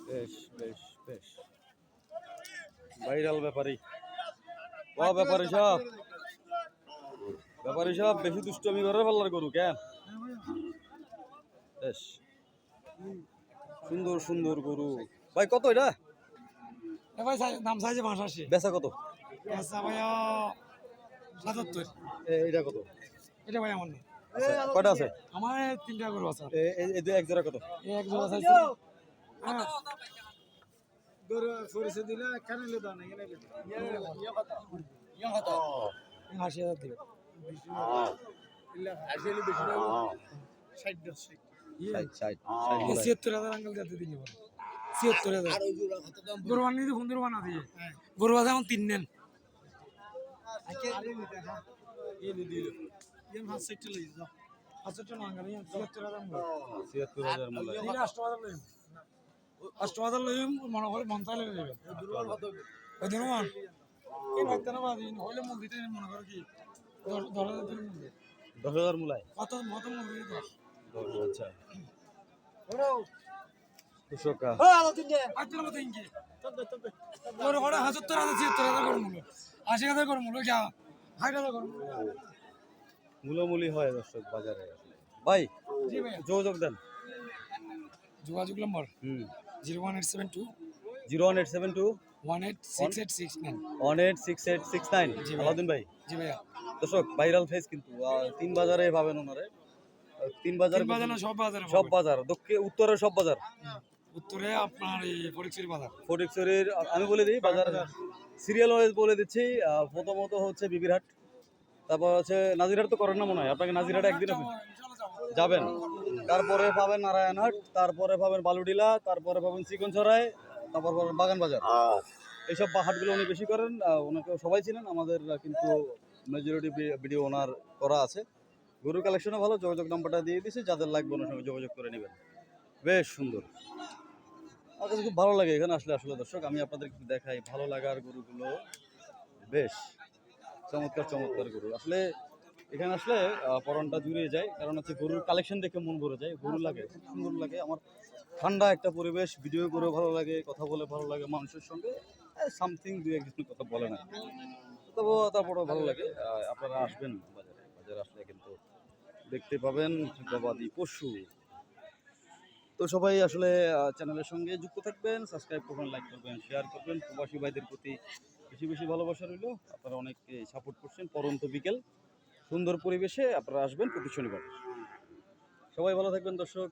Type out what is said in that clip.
বেশ বেশ বেশ ভাইরাল ব্যাপারী ও ব্যাপারী সব বেশি দুষ্টমি করে পাল্লার গরু কেন বেশ সুন্দর সুন্দর গরু ভাই কত এটা ভাই দাম চাইছে 85 বেচা কত আচ্ছা ভাইয়া 77 এটা কত এটা ভাই আমার না কয়টা আছে আমার 3টা গরু আছে এই এক জোড়া কত এই এক জোড়া চাইছি গরু ফরিসে দিলে কেন লে দাও না এনে লে ইয়া কত 80,000 দিবে ইল্লা 80 বেশি না 60 76,000 আঙ্কেল দিতে দিন 76,000 আর ওই জোড়া কত দাম গরু বানিয়ে দি সুন্দর বানা দিয়ে গরু আছে এখন 3 নেন ये ले दिलो ये हाथ से चले जाओ हाथ से ना अंगल ये 76000 মূল্য 8,000 লইম 8,000 লইম মনে করে মনতা লই যাবে দুর্বল কত ওই দিন মান এই ভাগতে না বাদিন হইলে মন দিতে মনে করে কি 10,000 দিন মূল্য 10,000 মূল্য কত মত মূল্য 10 আচ্ছা দুশোকা আলো দিন দে আইতর মত ইনকি তবে গরু গড়া 75,000 করে মূল্য 80,000 করে মূল্য যা 60,000 করে মূল্যমূল্য হয় দর্শক বাজারে আসলে ভাই জি ভাই যোগাযোগ দেন যোগাযোগ নম্বর 01872 01872 186869 186869 জি ভাই। আলাউদ্দিন ভাই জি ভাইয়া দর্শক ভাইরাল ফেস কিন্তু তিন বাজারে পাবেন ওনারে তিন বাজার বাজার না সব বাজারে সব বাজার দক্ষিণ উত্তরের সব বাজার উত্তরে আপনার এই ফরিকছড়ি বাজার ফটিকছড়ির আমি বলে দিই বাজার সিরিয়াল ওয়াইজ বলে দিচ্ছি প্রথমত হচ্ছে বিবিরহাট তারপর হচ্ছে নাজিরহাট তো করেন না মনে হয় আপনাকে নাজিরহাট একদিন যাবেন তারপরে পাবেন নারায়ণহাট তারপরে পাবেন বালুডিলা তারপরে পাবেন চিকনছড়াই তারপর পাবেন বাগান বাজার এইসব হাটগুলো উনি বেশি করেন ওনাকে সবাই চিনেন আমাদের কিন্তু মেজরিটি ভিডিও ওনার করা আছে গরুর কালেকশনও ভালো যোগাযোগ নাম্বারটা দিয়ে দিয়েছি যাদের লাগবে ওনার সঙ্গে যোগাযোগ করে নেবেন বেশ সুন্দর আমার কাছে খুব ভালো লাগে এখানে আসলে আসলে দর্শক আমি আপনাদের একটু দেখাই ভালো লাগার গরুগুলো বেশ চমৎকার চমৎকার গরু আসলে এখানে আসলে পরনটা জুড়িয়ে যায় কারণ হচ্ছে গরুর কালেকশন দেখে মন ভরে যায় গরু লাগে খুব সুন্দর লাগে আমার ঠান্ডা একটা পরিবেশ ভিডিও করেও ভালো লাগে কথা বলে ভালো লাগে মানুষের সঙ্গে সামথিং দুই একজন কথা বলে না তবু তারপরেও ভালো লাগে আপনারা আসবেন বাজারে আসলে কিন্তু দেখতে পাবেন গবাদি পশু তো সবাই আসলে চ্যানেলের সঙ্গে যুক্ত থাকবেন সাবস্ক্রাইব করবেন লাইক করবেন শেয়ার করবেন প্রবাসী ভাইদের প্রতি বেশি বেশি ভালোবাসা রইল আপনারা অনেককে সাপোর্ট করছেন পরন্ত বিকেল সুন্দর পরিবেশে আপনারা আসবেন প্রতি শনিবার সবাই ভালো থাকবেন দর্শক